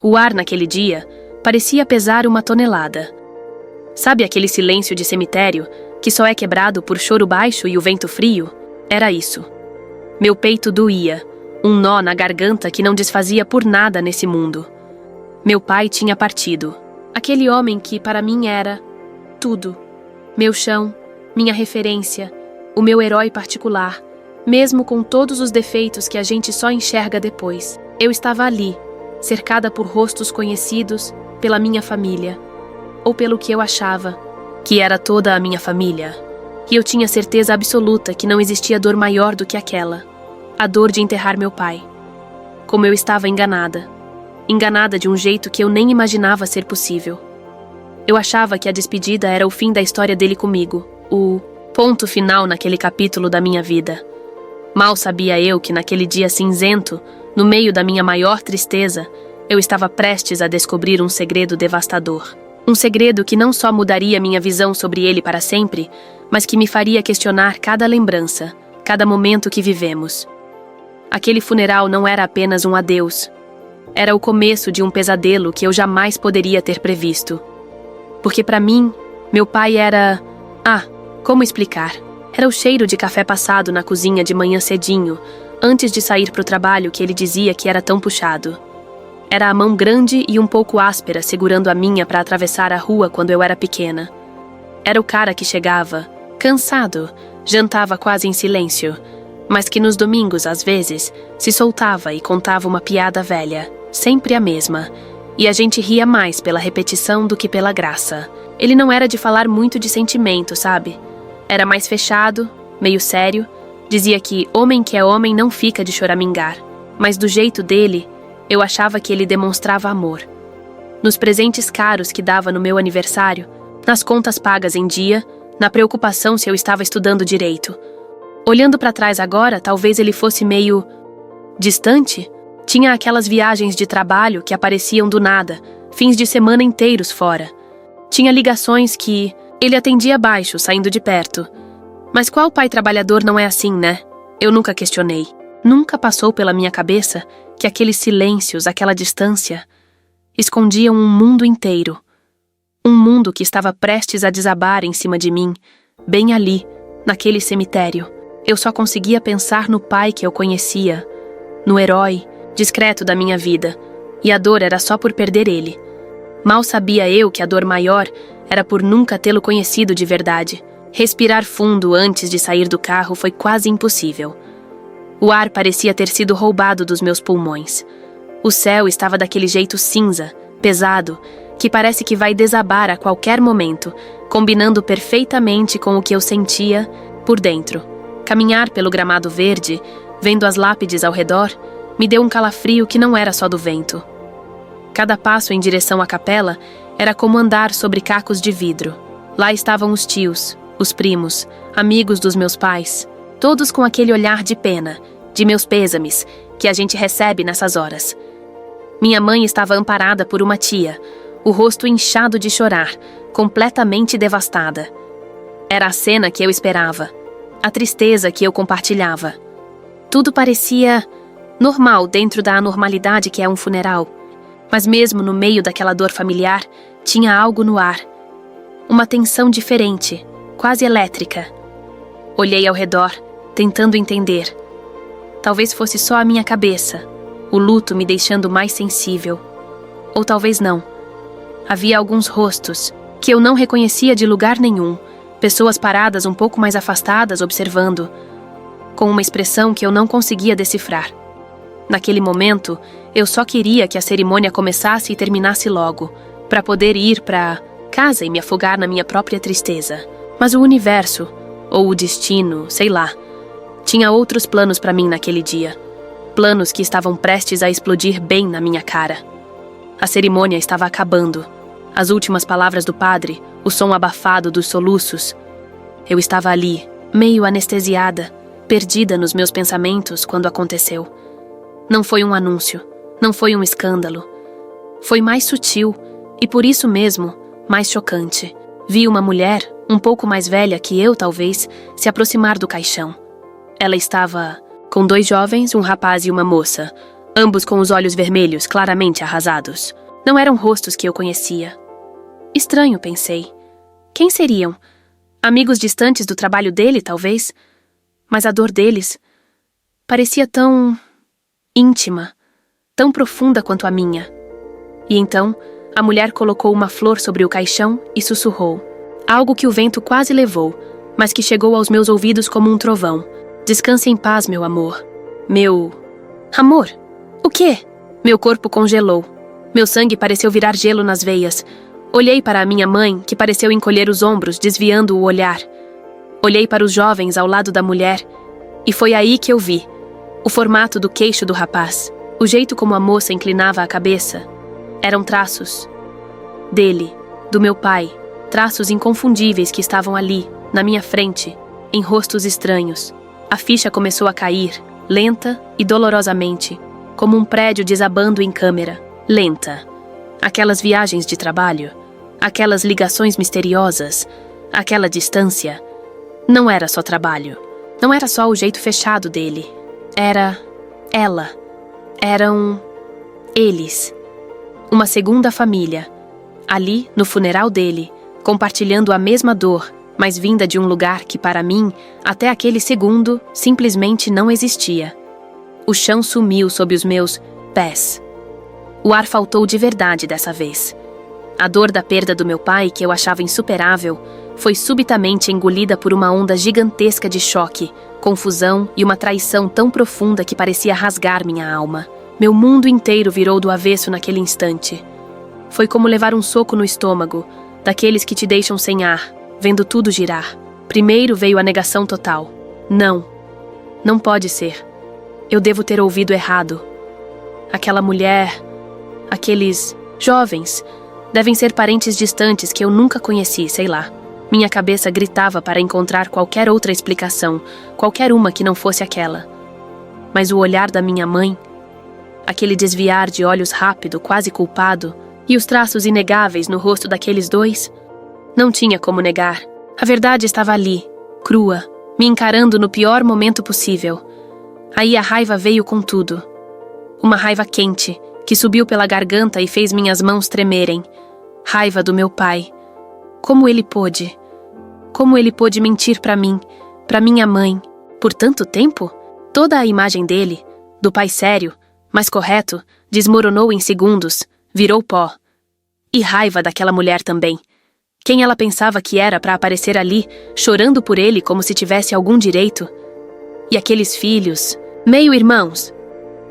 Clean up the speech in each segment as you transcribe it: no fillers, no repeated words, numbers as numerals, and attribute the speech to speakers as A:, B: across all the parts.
A: O ar naquele dia parecia pesar uma tonelada. Sabe aquele silêncio de cemitério que só é quebrado por choro baixo e o vento frio? Era isso. Meu peito doía, um nó na garganta que não desfazia por nada nesse mundo. Meu pai tinha partido. Aquele homem que, para mim, era tudo. Meu chão, minha referência, o meu herói particular, mesmo com todos os defeitos que a gente só enxerga depois. Eu estava ali, cercada por rostos conhecidos, pela minha família, ou pelo que eu achava, que era toda a minha família. E eu tinha certeza absoluta que não existia dor maior do que aquela, a dor de enterrar meu pai. Como eu estava enganada de um jeito que eu nem imaginava ser possível. Eu achava que a despedida era o fim da história dele comigo, o ponto final naquele capítulo da minha vida. Mal sabia eu que naquele dia cinzento, no meio da minha maior tristeza, eu estava prestes a descobrir um segredo devastador. Um segredo que não só mudaria minha visão sobre ele para sempre, mas que me faria questionar cada lembrança, cada momento que vivemos. Aquele funeral não era apenas um adeus. Era o começo de um pesadelo que eu jamais poderia ter previsto. Porque para mim, meu pai era... como explicar? Era o cheiro de café passado na cozinha de manhã cedinho, antes de sair para o trabalho que ele dizia que era tão puxado. Era a mão grande e um pouco áspera segurando a minha para atravessar a rua quando eu era pequena. Era o cara que chegava, cansado, jantava quase em silêncio, mas que nos domingos, às vezes, se soltava e contava uma piada velha, sempre a mesma, e a gente ria mais pela repetição do que pela graça. Ele não era de falar muito de sentimento, sabe? Era mais fechado, meio sério, dizia que homem que é homem não fica de choramingar, mas do jeito dele, eu achava que ele demonstrava amor. Nos presentes caros que dava no meu aniversário, nas contas pagas em dia, na preocupação se eu estava estudando direito. Olhando para trás agora, talvez ele fosse meio... distante? Tinha aquelas viagens de trabalho que apareciam do nada, fins de semana inteiros fora. Tinha ligações que ele atendia baixo, saindo de perto. Mas qual pai trabalhador não é assim, né? Eu nunca questionei. Nunca passou pela minha cabeça que aqueles silêncios, aquela distância, escondiam um mundo inteiro. Um mundo que estava prestes a desabar em cima de mim, bem ali, naquele cemitério. Eu só conseguia pensar no pai que eu conhecia, no herói, discreto da minha vida, e a dor era só por perder ele. Mal sabia eu que a dor maior era por nunca tê-lo conhecido de verdade. Respirar fundo antes de sair do carro foi quase impossível. O ar parecia ter sido roubado dos meus pulmões. O céu estava daquele jeito cinza, pesado, que parece que vai desabar a qualquer momento, combinando perfeitamente com o que eu sentia por dentro. Caminhar pelo gramado verde, vendo as lápides ao redor, me deu um calafrio que não era só do vento. Cada passo em direção à capela era como andar sobre cacos de vidro. Lá estavam os tios, os primos, amigos dos meus pais, todos com aquele olhar de pena, de meus pêsames, que a gente recebe nessas horas. Minha mãe estava amparada por uma tia, o rosto inchado de chorar, completamente devastada. Era a cena que eu esperava, a tristeza que eu compartilhava. Tudo parecia normal dentro da anormalidade que é um funeral, mas mesmo no meio daquela dor familiar, tinha algo no ar. Uma tensão diferente, quase elétrica. Olhei ao redor, tentando entender. Talvez fosse só a minha cabeça, o luto me deixando mais sensível. Ou talvez não. Havia alguns rostos que eu não reconhecia de lugar nenhum, pessoas paradas um pouco mais afastadas observando, com uma expressão que eu não conseguia decifrar. Naquele momento, eu só queria que a cerimônia começasse e terminasse logo, para poder ir para casa e me afogar na minha própria tristeza. Mas o universo, ou o destino, sei lá, tinha outros planos para mim naquele dia. Planos que estavam prestes a explodir bem na minha cara. A cerimônia estava acabando. As últimas palavras do padre, o som abafado dos soluços. Eu estava ali, meio anestesiada, perdida nos meus pensamentos quando aconteceu. Não foi um anúncio, não foi um escândalo. Foi mais sutil e, por isso mesmo, mais chocante. Vi uma mulher, um pouco mais velha que eu, talvez, se aproximar do caixão. Ela estava com 2 jovens, um rapaz e uma moça, ambos com os olhos vermelhos claramente arrasados. Não eram rostos que eu conhecia. Estranho, pensei. Quem seriam? Amigos distantes do trabalho dele, talvez? Mas a dor deles parecia tão íntima, tão profunda quanto a minha. E então, a mulher colocou uma flor sobre o caixão e sussurrou. Algo que o vento quase levou, mas que chegou aos meus ouvidos como um trovão. Descanse em paz, meu amor. Meu... Amor? O quê? Meu corpo congelou. Meu sangue pareceu virar gelo nas veias. Olhei para a minha mãe, que pareceu encolher os ombros, desviando o olhar. Olhei para os jovens ao lado da mulher, e foi aí que eu vi o formato do queixo do rapaz, o jeito como a moça inclinava a cabeça. Eram traços dele, do meu pai, traços inconfundíveis que estavam ali, na minha frente, em rostos estranhos. A ficha começou a cair, lenta e dolorosamente, como um prédio desabando em câmera, lenta. Aquelas viagens de trabalho, aquelas ligações misteriosas, aquela distância. Não era só trabalho. Não era só o jeito fechado dele. Era ela. Eram eles. Uma segunda família. Ali, no funeral dele, compartilhando a mesma dor, mas vinda de um lugar que, para mim, até aquele segundo, simplesmente não existia. O chão sumiu sob os meus pés. O ar faltou de verdade dessa vez. A dor da perda do meu pai, que eu achava insuperável, foi subitamente engolida por uma onda gigantesca de choque, confusão e uma traição tão profunda que parecia rasgar minha alma. Meu mundo inteiro virou do avesso naquele instante. Foi como levar um soco no estômago, daqueles que te deixam sem ar, vendo tudo girar. Primeiro veio a negação total. Não. Não pode ser. Eu devo ter ouvido errado. Aquela mulher, aqueles jovens, devem ser parentes distantes que eu nunca conheci, sei lá. Minha cabeça gritava para encontrar qualquer outra explicação, qualquer uma que não fosse aquela. Mas o olhar da minha mãe, aquele desviar de olhos rápido, quase culpado, e os traços inegáveis no rosto daqueles dois, não tinha como negar. A verdade estava ali, crua, me encarando no pior momento possível. Aí a raiva veio com tudo. Uma raiva quente, que subiu pela garganta e fez minhas mãos tremerem. Raiva do meu pai. Como ele pôde? Como ele pôde mentir para mim, para minha mãe, por tanto tempo? Toda a imagem dele, do pai sério, mas correto, desmoronou em segundos, virou pó. E raiva daquela mulher também. Quem ela pensava que era para aparecer ali, chorando por ele como se tivesse algum direito? E aqueles filhos, meio-irmãos.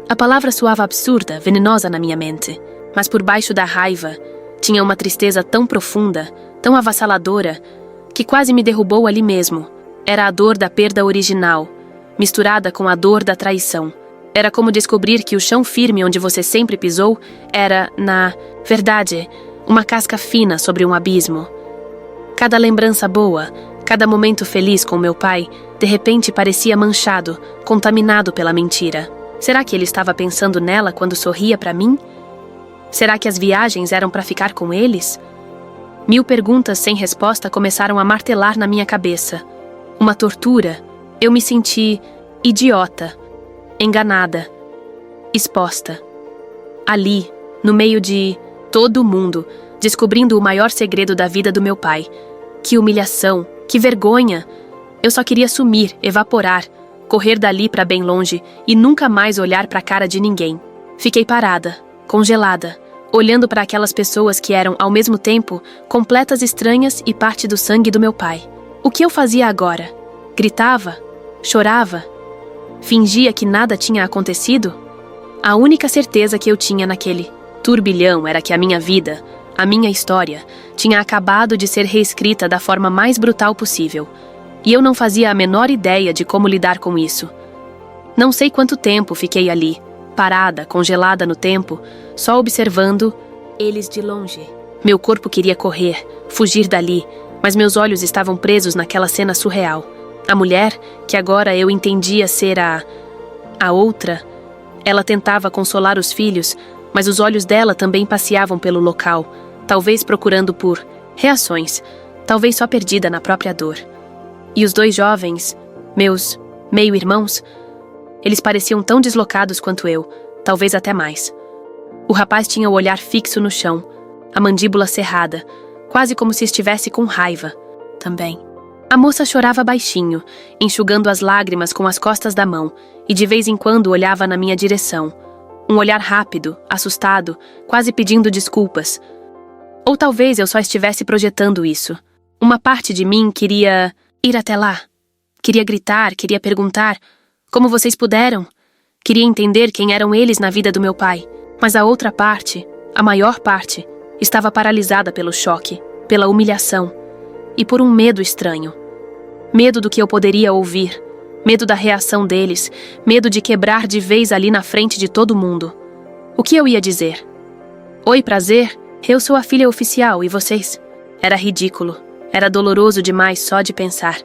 A: A palavra soava absurda, venenosa na minha mente, mas por baixo da raiva tinha uma tristeza tão profunda, tão avassaladora, que quase me derrubou ali mesmo. Era a dor da perda original, misturada com a dor da traição. Era como descobrir que o chão firme onde você sempre pisou era, na verdade, uma casca fina sobre um abismo. Cada lembrança boa, cada momento feliz com meu pai, de repente parecia manchado, contaminado pela mentira. Será que ele estava pensando nela quando sorria para mim? Será que as viagens eram para ficar com eles? 1000 perguntas sem resposta começaram a martelar na minha cabeça. Uma tortura. Eu me senti idiota, enganada, exposta. Ali, no meio de todo mundo, descobrindo o maior segredo da vida do meu pai. Que humilhação, que vergonha! Eu só queria sumir, evaporar, correr dali para bem longe e nunca mais olhar para a cara de ninguém. Fiquei parada, congelada, olhando para aquelas pessoas que eram, ao mesmo tempo, completas estranhas e parte do sangue do meu pai. O que eu fazia agora? Gritava? Chorava? Fingia que nada tinha acontecido? A única certeza que eu tinha naquele turbilhão era que a minha vida, a minha história, tinha acabado de ser reescrita da forma mais brutal possível. E eu não fazia a menor ideia de como lidar com isso. Não sei quanto tempo fiquei ali, parada, congelada no tempo, só observando eles de longe. Meu corpo queria correr, fugir dali, mas meus olhos estavam presos naquela cena surreal. A mulher, que agora eu entendia ser a outra, ela tentava consolar os filhos, mas os olhos dela também passeavam pelo local, talvez procurando por reações, talvez só perdida na própria dor. E os 2 jovens, meus meio-irmãos, eles pareciam tão deslocados quanto eu, talvez até mais. O rapaz tinha o olhar fixo no chão, a mandíbula cerrada, quase como se estivesse com raiva. Também. A moça chorava baixinho, enxugando as lágrimas com as costas da mão, e de vez em quando olhava na minha direção. Um olhar rápido, assustado, quase pedindo desculpas. Ou talvez eu só estivesse projetando isso. Uma parte de mim queria ir até lá. Queria gritar, queria perguntar: como vocês puderam? Queria entender quem eram eles na vida do meu pai. Mas a outra parte, a maior parte, estava paralisada pelo choque, pela humilhação e por um medo estranho. Medo do que eu poderia ouvir, medo da reação deles, medo de quebrar de vez ali na frente de todo mundo. O que eu ia dizer? Oi, prazer, eu sou a filha oficial e vocês? Era ridículo, era doloroso demais só de pensar.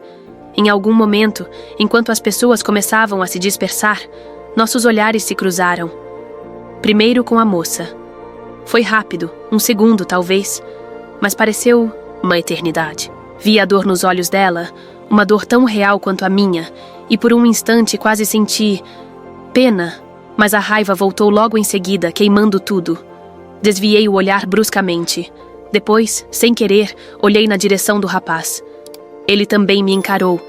A: Em algum momento, enquanto as pessoas começavam a se dispersar, nossos olhares se cruzaram. Primeiro com a moça. Foi rápido, um segundo talvez, mas pareceu uma eternidade. Vi a dor nos olhos dela, uma dor tão real quanto a minha, e por um instante quase senti pena, mas a raiva voltou logo em seguida, queimando tudo. Desviei o olhar bruscamente. Depois, sem querer, olhei na direção do rapaz. Ele também me encarou,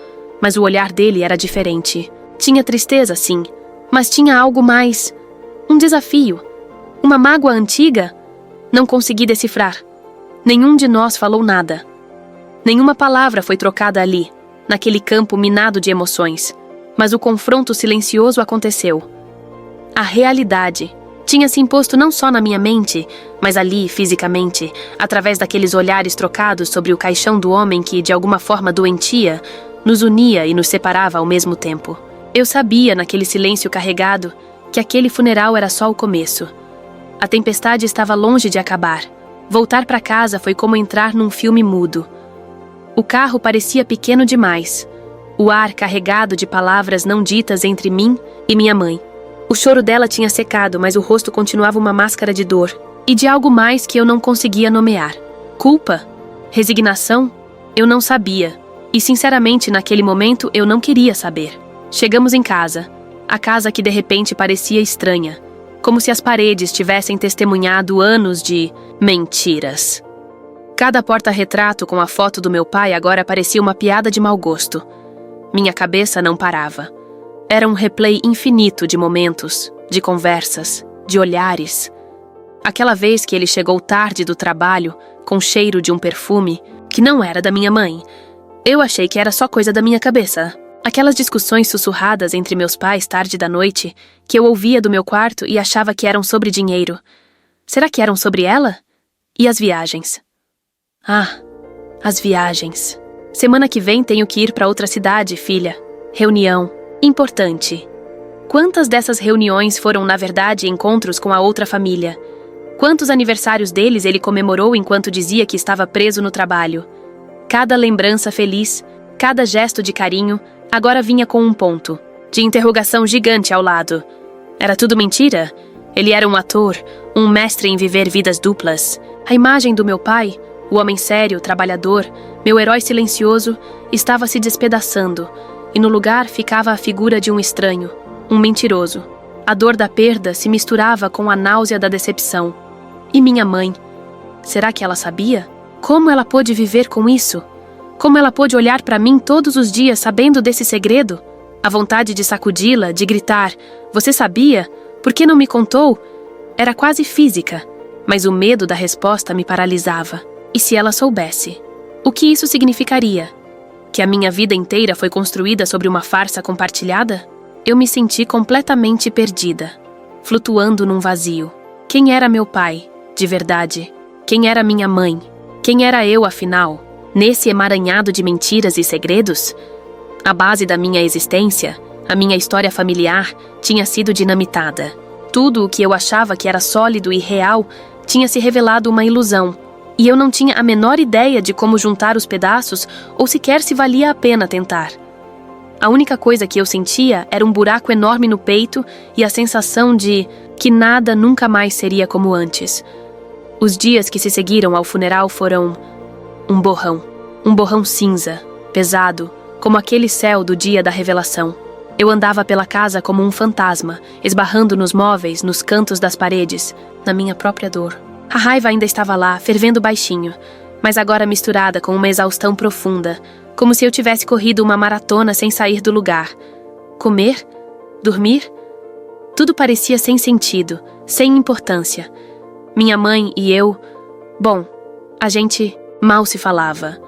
A: mas o olhar dele era diferente. Tinha tristeza, sim, mas tinha algo mais. Um desafio. Uma mágoa antiga? Não consegui decifrar. Nenhum de nós falou nada. Nenhuma palavra foi trocada ali, naquele campo minado de emoções. Mas o confronto silencioso aconteceu. A realidade tinha se imposto não só na minha mente, mas ali, fisicamente, através daqueles olhares trocados sobre o caixão do homem que, de alguma forma doentia, nos unia e nos separava ao mesmo tempo. Eu sabia, naquele silêncio carregado, que aquele funeral era só o começo. A tempestade estava longe de acabar. Voltar para casa foi como entrar num filme mudo. O carro parecia pequeno demais. O ar carregado de palavras não ditas entre mim e minha mãe. O choro dela tinha secado, mas o rosto continuava uma máscara de dor e de algo mais que eu não conseguia nomear. Culpa? Resignação? Eu não sabia. E, sinceramente, naquele momento, eu não queria saber. Chegamos em casa. A casa que de repente parecia estranha. Como se as paredes tivessem testemunhado anos de mentiras. Cada porta-retrato com a foto do meu pai agora parecia uma piada de mau gosto. Minha cabeça não parava. Era um replay infinito de momentos, de conversas, de olhares. Aquela vez que ele chegou tarde do trabalho, com cheiro de um perfume, que não era da minha mãe. Eu achei que era só coisa da minha cabeça. Aquelas discussões sussurradas entre meus pais tarde da noite, que eu ouvia do meu quarto e achava que eram sobre dinheiro. Será que eram sobre ela? E as viagens? Ah, as viagens. Semana que vem tenho que ir para outra cidade, filha. Reunião. Importante. Quantas dessas reuniões foram, na verdade, encontros com a outra família? Quantos aniversários deles ele comemorou enquanto dizia que estava preso no trabalho? Cada lembrança feliz, cada gesto de carinho, agora vinha com um ponto de interrogação gigante ao lado. Era tudo mentira? Ele era um ator, um mestre em viver vidas duplas. A imagem do meu pai, o homem sério, trabalhador, meu herói silencioso, estava se despedaçando, e no lugar ficava a figura de um estranho, um mentiroso. A dor da perda se misturava com a náusea da decepção. E minha mãe? Será que ela sabia? Como ela pôde viver com isso? Como ela pôde olhar para mim todos os dias sabendo desse segredo? A vontade de sacudi-la, de gritar: "Você sabia? Por que não me contou?" Era quase física, mas o medo da resposta me paralisava. E se ela soubesse? O que isso significaria? Que a minha vida inteira foi construída sobre uma farsa compartilhada? Eu me senti completamente perdida, flutuando num vazio. Quem era meu pai, de verdade? Quem era minha mãe? Quem era eu, afinal? Nesse emaranhado de mentiras e segredos? A base da minha existência, a minha história familiar, tinha sido dinamitada. Tudo o que eu achava que era sólido e real tinha se revelado uma ilusão, e eu não tinha a menor ideia de como juntar os pedaços ou sequer se valia a pena tentar. A única coisa que eu sentia era um buraco enorme no peito e a sensação de que nada nunca mais seria como antes. Os dias que se seguiram ao funeral foram um borrão cinza, pesado, como aquele céu do dia da revelação. Eu andava pela casa como um fantasma, esbarrando nos móveis, nos cantos das paredes, na minha própria dor. A raiva ainda estava lá, fervendo baixinho, mas agora misturada com uma exaustão profunda, como se eu tivesse corrido uma maratona sem sair do lugar. Comer? Dormir? Tudo parecia sem sentido, sem importância. Minha mãe e eu... Bom, a gente mal se falava.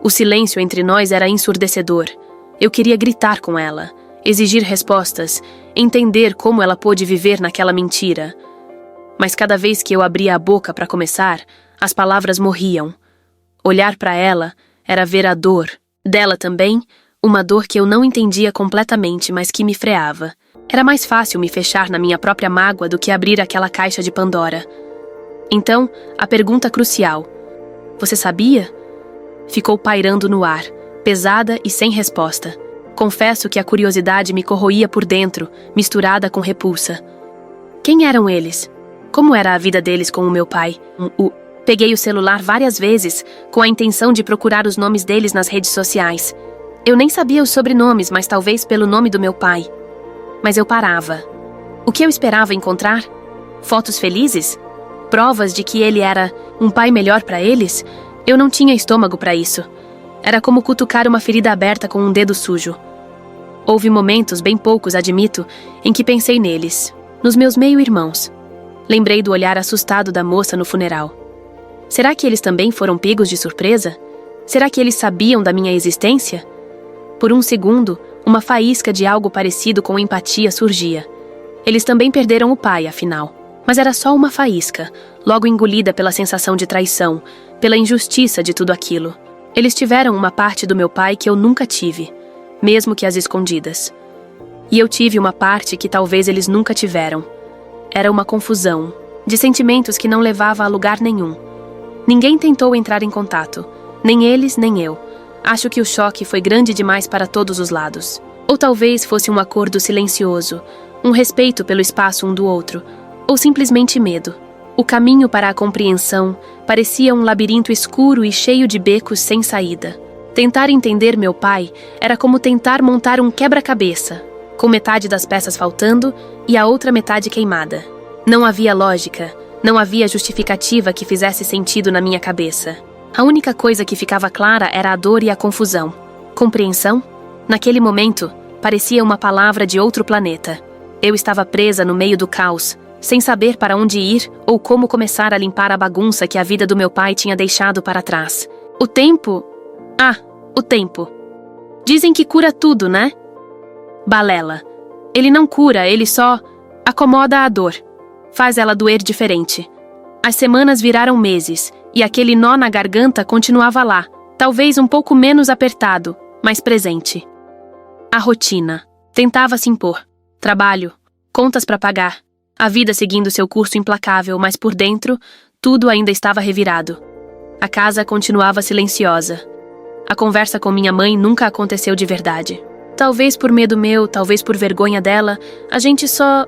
A: O silêncio entre nós era ensurdecedor. Eu queria gritar com ela, exigir respostas, entender como ela pôde viver naquela mentira. Mas cada vez que eu abria a boca para começar, as palavras morriam. Olhar para ela era ver a dor. Dela também, uma dor que eu não entendia completamente, mas que me freava. Era mais fácil me fechar na minha própria mágoa do que abrir aquela caixa de Pandora. Então, a pergunta crucial: você sabia? Ficou pairando no ar, pesada e sem resposta. Confesso que a curiosidade me corroía por dentro, misturada com repulsa. Quem eram eles? Como era a vida deles com o meu pai? Peguei o celular várias vezes, com a intenção de procurar os nomes deles nas redes sociais. Eu nem sabia os sobrenomes, mas talvez pelo nome do meu pai. Mas eu parava. O que eu esperava encontrar? Fotos felizes? Provas de que ele era um pai melhor para eles? Eu não tinha estômago para isso. Era como cutucar uma ferida aberta com um dedo sujo. Houve momentos, bem poucos, admito, em que pensei neles, nos meus meio-irmãos. Lembrei do olhar assustado da moça no funeral. Será que eles também foram pegos de surpresa? Será que eles sabiam da minha existência? Por um segundo, uma faísca de algo parecido com empatia surgia. Eles também perderam o pai, afinal. Mas era só uma faísca, logo engolida pela sensação de traição, pela injustiça de tudo aquilo. Eles tiveram uma parte do meu pai que eu nunca tive, mesmo que às escondidas. E eu tive uma parte que talvez eles nunca tiveram. Era uma confusão, de sentimentos que não levava a lugar nenhum. Ninguém tentou entrar em contato, nem eles, nem eu. Acho que o choque foi grande demais para todos os lados. Ou talvez fosse um acordo silencioso, um respeito pelo espaço um do outro, ou simplesmente medo. O caminho para a compreensão parecia um labirinto escuro e cheio de becos sem saída. Tentar entender meu pai era como tentar montar um quebra-cabeça, com metade das peças faltando e a outra metade queimada. Não havia lógica, não havia justificativa que fizesse sentido na minha cabeça. A única coisa que ficava clara era a dor e a confusão. Compreensão? Naquele momento, parecia uma palavra de outro planeta. Eu estava presa no meio do caos, sem saber para onde ir ou como começar a limpar a bagunça que a vida do meu pai tinha deixado para trás. O tempo... o tempo. Dizem que cura tudo, né? Balela. Ele não cura, ele só acomoda a dor. Faz ela doer diferente. As semanas viraram meses, e aquele nó na garganta continuava lá, talvez um pouco menos apertado, mas presente. A rotina. Tentava se impor. Trabalho. Contas para pagar. A vida seguindo seu curso implacável, mas por dentro, tudo ainda estava revirado. A casa continuava silenciosa. A conversa com minha mãe nunca aconteceu de verdade. Talvez por medo meu, talvez por vergonha dela, a gente só...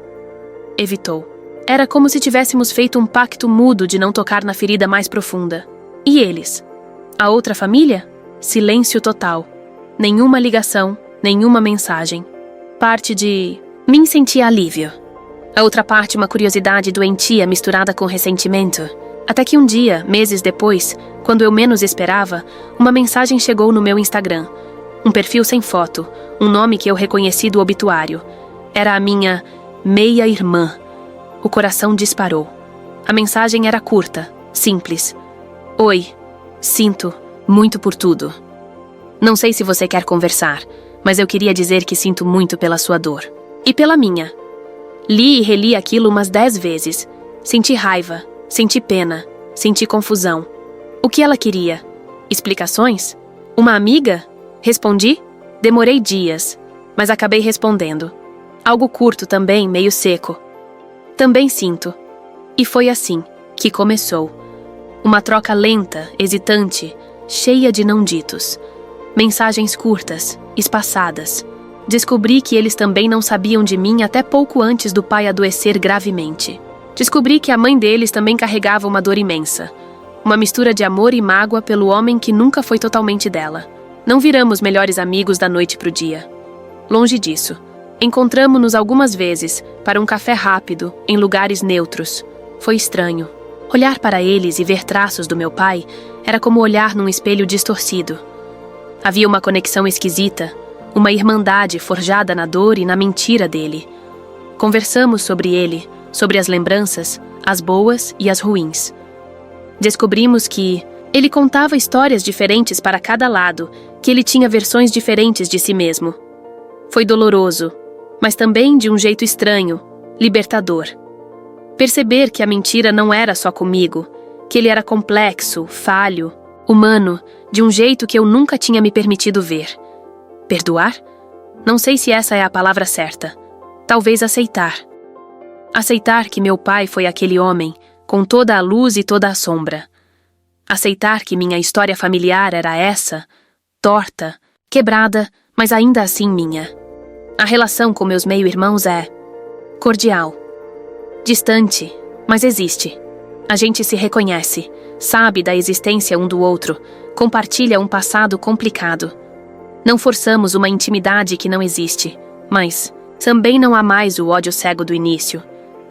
A: evitou. Era como se tivéssemos feito um pacto mudo de não tocar na ferida mais profunda. E eles? A outra família? Silêncio total. Nenhuma ligação, nenhuma mensagem. Parte de... mim sentia alívio. A outra parte, uma curiosidade doentia misturada com ressentimento. Até que um dia, meses depois, quando eu menos esperava, uma mensagem chegou no meu Instagram. Um perfil sem foto, um nome que eu reconheci do obituário. Era a minha meia-irmã. O coração disparou. A mensagem era curta, simples. Oi, sinto muito por tudo. Não sei se você quer conversar, mas eu queria dizer que sinto muito pela sua dor. E pela minha. Li e reli aquilo umas 10 vezes. Senti raiva, senti pena, senti confusão. O que ela queria? Explicações? Uma amiga? Respondi? Demorei dias, mas acabei respondendo. Algo curto também, meio seco. Também sinto. E foi assim que começou. Uma troca lenta, hesitante, cheia de não ditos. Mensagens curtas, espaçadas. Descobri que eles também não sabiam de mim até pouco antes do pai adoecer gravemente. Descobri que a mãe deles também carregava uma dor imensa. Uma mistura de amor e mágoa pelo homem que nunca foi totalmente dela. Não viramos melhores amigos da noite pro dia. Longe disso. Encontramo-nos algumas vezes, para um café rápido, em lugares neutros. Foi estranho. Olhar para eles e ver traços do meu pai era como olhar num espelho distorcido. Havia uma conexão esquisita, uma irmandade forjada na dor e na mentira dele. Conversamos sobre ele, sobre as lembranças, as boas e as ruins. Descobrimos que ele contava histórias diferentes para cada lado, que ele tinha versões diferentes de si mesmo. Foi doloroso, mas também de um jeito estranho, libertador. Perceber que a mentira não era só comigo, que ele era complexo, falho, humano, de um jeito que eu nunca tinha me permitido ver. Perdoar? Não sei se essa é a palavra certa. Talvez aceitar. Aceitar que meu pai foi aquele homem, com toda a luz e toda a sombra. Aceitar que minha história familiar era essa, torta, quebrada, mas ainda assim minha. A relação com meus meio-irmãos é cordial. Distante, mas existe. A gente se reconhece, sabe da existência um do outro, compartilha um passado complicado. Não forçamos uma intimidade que não existe, mas também não há mais o ódio cego do início.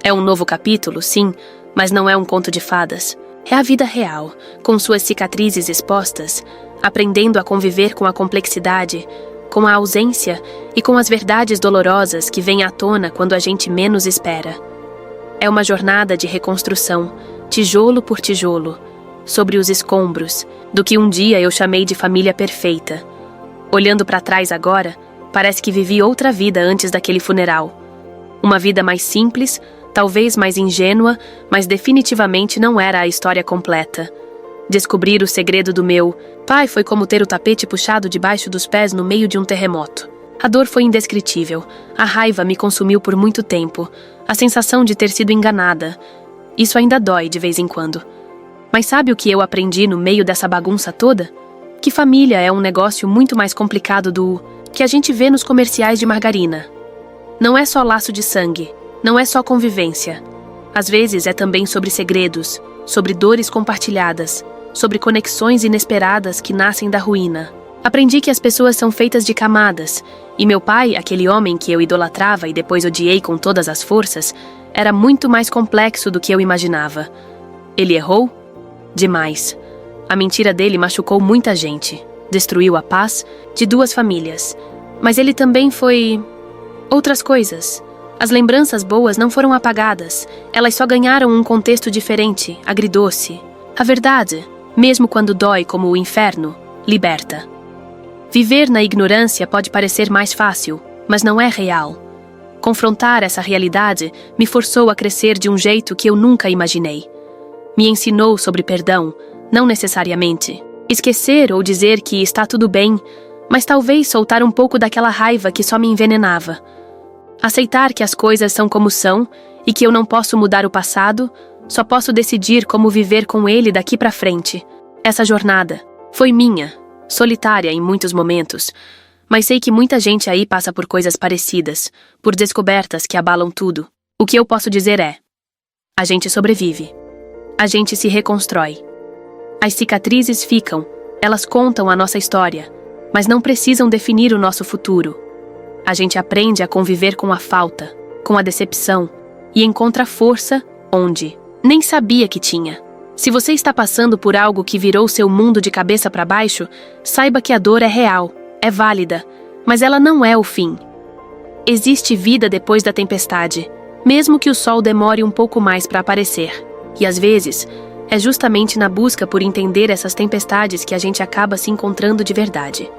A: É um novo capítulo, sim, mas não é um conto de fadas. É a vida real, com suas cicatrizes expostas, aprendendo a conviver com a complexidade, com a ausência e com as verdades dolorosas que vêm à tona quando a gente menos espera. É uma jornada de reconstrução, tijolo por tijolo, sobre os escombros, do que um dia eu chamei de família perfeita. Olhando para trás agora, parece que vivi outra vida antes daquele funeral. Uma vida mais simples, talvez mais ingênua, mas definitivamente não era a história completa. Descobrir o segredo do meu pai foi como ter o tapete puxado debaixo dos pés no meio de um terremoto. A dor foi indescritível. A raiva me consumiu por muito tempo. A sensação de ter sido enganada. Isso ainda dói de vez em quando. Mas sabe o que eu aprendi no meio dessa bagunça toda? Que família é um negócio muito mais complicado do que a gente vê nos comerciais de margarina. Não é só laço de sangue. Não é só convivência. Às vezes é também sobre segredos, sobre dores compartilhadas, sobre conexões inesperadas que nascem da ruína. Aprendi que as pessoas são feitas de camadas, e meu pai, aquele homem que eu idolatrava e depois odiei com todas as forças, era muito mais complexo do que eu imaginava. Ele errou? Demais. A mentira dele machucou muita gente, destruiu a paz de duas famílias. Mas ele também foi outras coisas. As lembranças boas não foram apagadas, elas só ganharam um contexto diferente, agridoce. A verdade, mesmo quando dói como o inferno, liberta. Viver na ignorância pode parecer mais fácil, mas não é real. Confrontar essa realidade me forçou a crescer de um jeito que eu nunca imaginei. Me ensinou sobre perdão, não necessariamente. Esquecer ou dizer que está tudo bem, mas talvez soltar um pouco daquela raiva que só me envenenava. Aceitar que as coisas são como são e que eu não posso mudar o passado, só posso decidir como viver com ele daqui pra frente. Essa jornada foi minha, solitária em muitos momentos, mas sei que muita gente aí passa por coisas parecidas, por descobertas que abalam tudo. O que eu posso dizer é: a gente sobrevive. A gente se reconstrói. As cicatrizes ficam, elas contam a nossa história, mas não precisam definir o nosso futuro. A gente aprende a conviver com a falta, com a decepção, e encontra força onde nem sabia que tinha. Se você está passando por algo que virou seu mundo de cabeça para baixo, saiba que a dor é real, é válida, mas ela não é o fim. Existe vida depois da tempestade, mesmo que o sol demore um pouco mais para aparecer. E às vezes, é justamente na busca por entender essas tempestades que a gente acaba se encontrando de verdade.